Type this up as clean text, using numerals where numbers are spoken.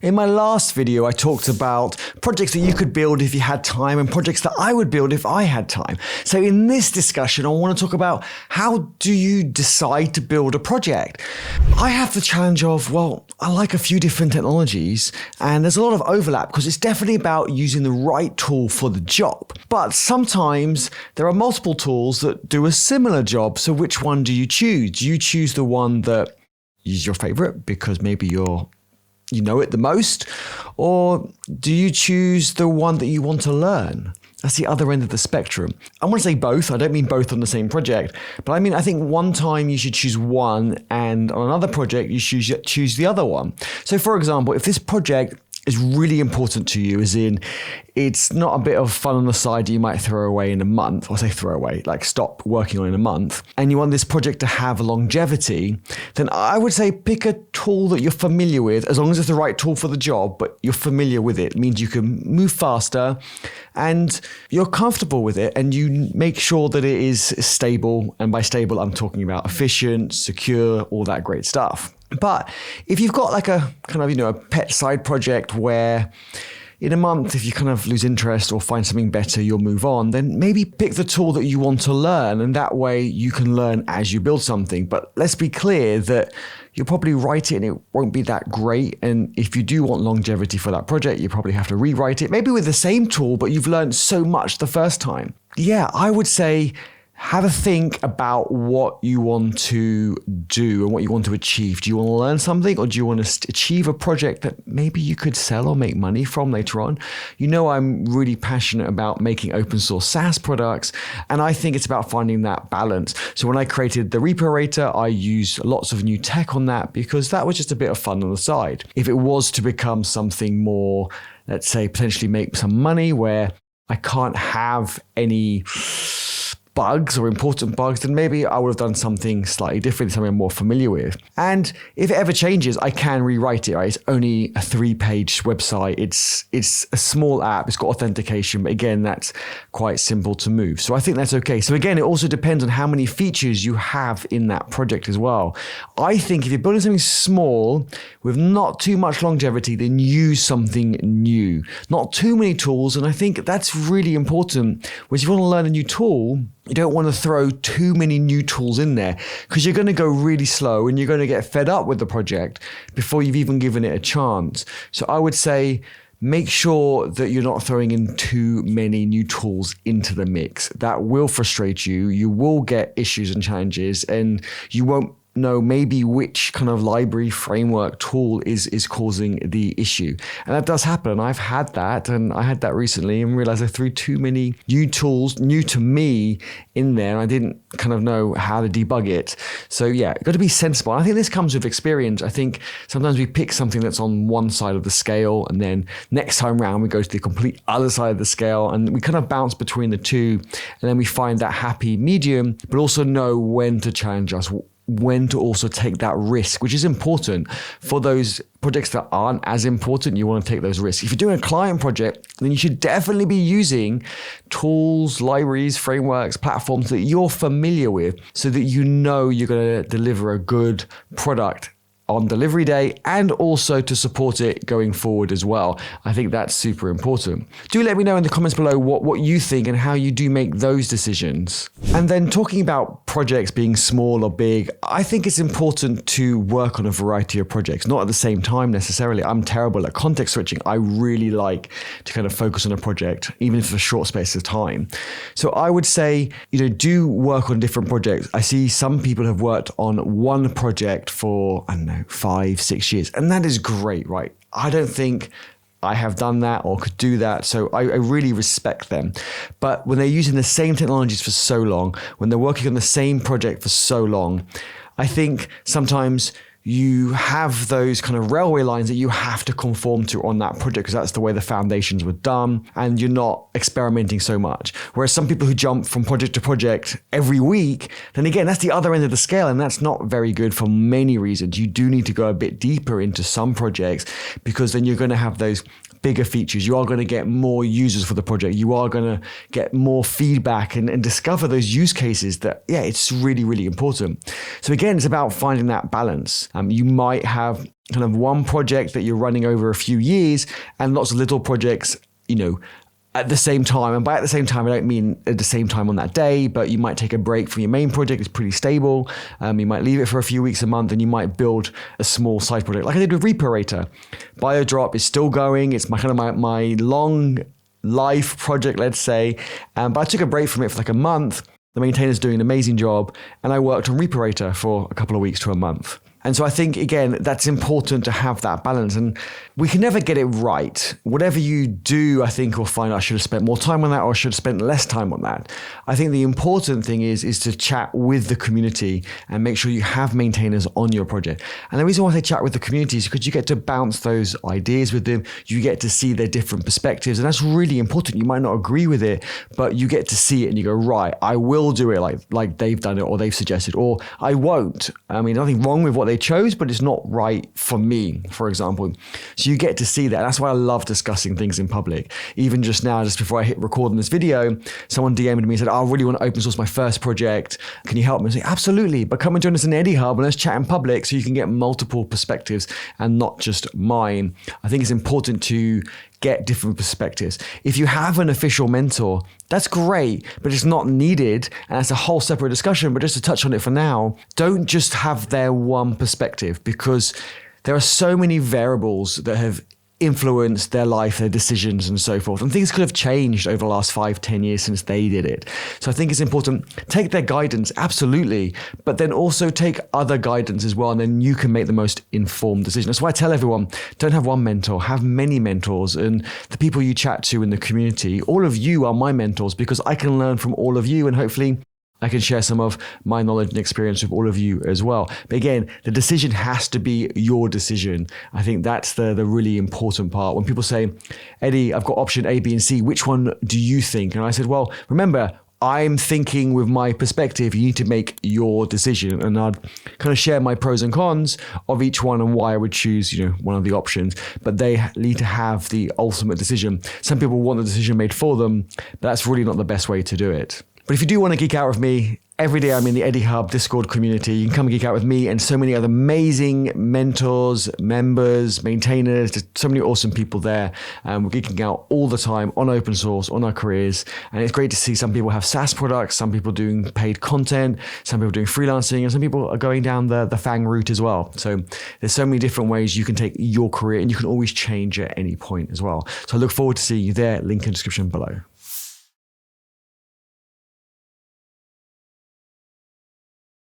In my last video, I talked about projects that you could build if you had time and projects that I would build if I had time. So in this discussion, I want to talk about how do you decide to build a project? I have the challenge of, well, I like a few different technologies and there's a lot of overlap because it's definitely about using the right tool for the job. But sometimes there are multiple tools that do a similar job. So which one do you choose? Do you choose the one that is your favorite because maybe you know it the most? Or do you choose the one that you want to learn? That's the other end of the spectrum. I want to say both. I don't mean both on the same project, but I think one time you should choose one and on another project you choose the other one. So for example, if this project is really important to you, as in it's not a bit of fun on the side that you might throw away in a month, or say throw away, like stop working on in a month, and you want this project to have longevity, then I would say pick a tool that you're familiar with, as long as it's the right tool for the job, but you're familiar with it. It means you can move faster and you're comfortable with it, and you make sure that it is stable. And by stable, I'm talking about efficient, secure, all that great stuff. But if you've got like a kind of, a pet side project where in a month, if you kind of lose interest or find something better, you'll move on, then maybe pick the tool that you want to learn. And that way you can learn as you build something. But let's be clear that you'll probably write it and it won't be that great. And if you do want longevity for that project, you probably have to rewrite it, maybe with the same tool, but you've learned so much the first time. Yeah, I would say have a think about what you want to do and what you want to achieve. Do you want to learn something, or do you want to achieve a project that maybe you could sell or make money from later on? I'm really passionate about making open source SaaS products, and I think it's about finding that balance. So when I created the Reparator, I used lots of new tech on that because that was just a bit of fun on the side. If it was to become something more, let's say, potentially make some money where I can't have any bugs or important bugs, then maybe I would have done something slightly different, something I'm more familiar with. And if it ever changes, I can rewrite it, right? It's only a 3-page website. It's a small app. It's got authentication, but again, that's quite simple to move. So I think that's okay. So again, it also depends on how many features you have in that project as well. I think if you're building something small with not too much longevity, then use something new, not too many tools. And I think that's really important. Whereas if you want to learn a new tool, you don't want to throw too many new tools in there because you're going to go really slow and you're going to get fed up with the project before you've even given it a chance. So I would say make sure that you're not throwing in too many new tools into the mix. That will frustrate you. You will get issues and challenges, and you won't know maybe which kind of library framework tool is causing the issue. And that does happen. I've had that, and I had that recently and realized I threw too many new tools, new to me, in there. And I didn't kind of know how to debug it. So yeah, got to be sensible. And I think this comes with experience. I think sometimes we pick something that's on one side of the scale, and then next time round we go to the complete other side of the scale, and we kind of bounce between the two, and then we find that happy medium, but also know when to challenge us, when to also take that risk, which is important. For those projects that aren't as important, you want to take those risks. If you're doing a client project, then you should definitely be using tools, libraries, frameworks, platforms that you're familiar with so that you know you're going to deliver a good product on delivery day, and also to support it going forward as well. I think that's super important. Do let me know in the comments below what you think and how you do make those decisions. And then talking about projects being small or big, I think it's important to work on a variety of projects, not at the same time necessarily. I'm terrible at context switching. I really like to kind of focus on a project, even if it's a short space of time. So I would say, do work on different projects. I see some people have worked on one project for, 5-6 years. And that is great, right? I don't think I have done that or could do that. So I really respect them. But when they're using the same technologies for so long, when they're working on the same project for so long, I think sometimes you have those kind of railway lines that you have to conform to on that project because that's the way the foundations were done, and you're not experimenting so much. Whereas some people who jump from project to project every week, then again, that's the other end of the scale, and that's not very good for many reasons. You do need to go a bit deeper into some projects because then you're going to have those bigger features. You are going to get more users for the project. You are going to get more feedback and discover those use cases that, it's really, really important. So again, it's about finding that balance. You might have kind of one project that you're running over a few years and lots of little projects, at the same time. And by at the same time, I don't mean at the same time on that day, but you might take a break from your main project. It's pretty stable. You might leave it for a few weeks, a month, and you might build a small side project like I did with Reparator. BIODROP is still going. It's my long life project, let's say. But I took a break from it for like a month. The maintainer's doing an amazing job. And I worked on Reparator for a couple of weeks to a month. And so I think, again, that's important to have that balance. And we can never get it right. Whatever you do, I think, will find I should have spent more time on that or I should have spent less time on that. I think the important thing is to chat with the community and make sure you have maintainers on your project. And the reason why I say chat with the community is because you get to bounce those ideas with them. You get to see their different perspectives. And that's really important. You might not agree with it, but you get to see it and you go, right, I will do it like they've done it or they've suggested, or I won't. I mean, nothing wrong with what they chose, but it's not right for me, for example. So you get to see that. That's why I love discussing things in public. Even just now, just before I hit record on this video, someone DM'd me and said, I really want to open source my first project. Can you help me? I say, absolutely, but come and join us in EddieHub and let's chat in public so you can get multiple perspectives and not just mine. I think it's important to get different perspectives. If you have an official mentor, that's great, but it's not needed. And that's a whole separate discussion. But just to touch on it for now, don't just have their one perspective, because there are so many variables that have influenced their life, their decisions and so forth. And things could have changed over the last 5-10 years since they did it. So I think it's important, take their guidance, absolutely, but then also take other guidance as well. And then you can make the most informed decision. That's why I tell everyone, don't have one mentor, have many mentors. And the people you chat to in the community, all of you are my mentors because I can learn from all of you and hopefully I can share some of my knowledge and experience with all of you as well. But again, the decision has to be your decision. I think that's the really important part. When people say, Eddie, I've got option A, B, and C, which one do you think? And I said, well, remember, I'm thinking with my perspective, you need to make your decision. And I'd kind of share my pros and cons of each one and why I would choose, one of the options. But they need to have the ultimate decision. Some people want the decision made for them, but that's really not the best way to do it. But if you do want to geek out with me, every day I'm in the EddieHub Discord community. You can come and geek out with me and so many other amazing mentors, members, maintainers. There's so many awesome people there. We're geeking out all the time on open source, on our careers. And it's great to see some people have SaaS products, some people doing paid content, some people doing freelancing, and some people are going down the FANG route as well. So there's so many different ways you can take your career and you can always change at any point as well. So I look forward to seeing you there. Link in the description below.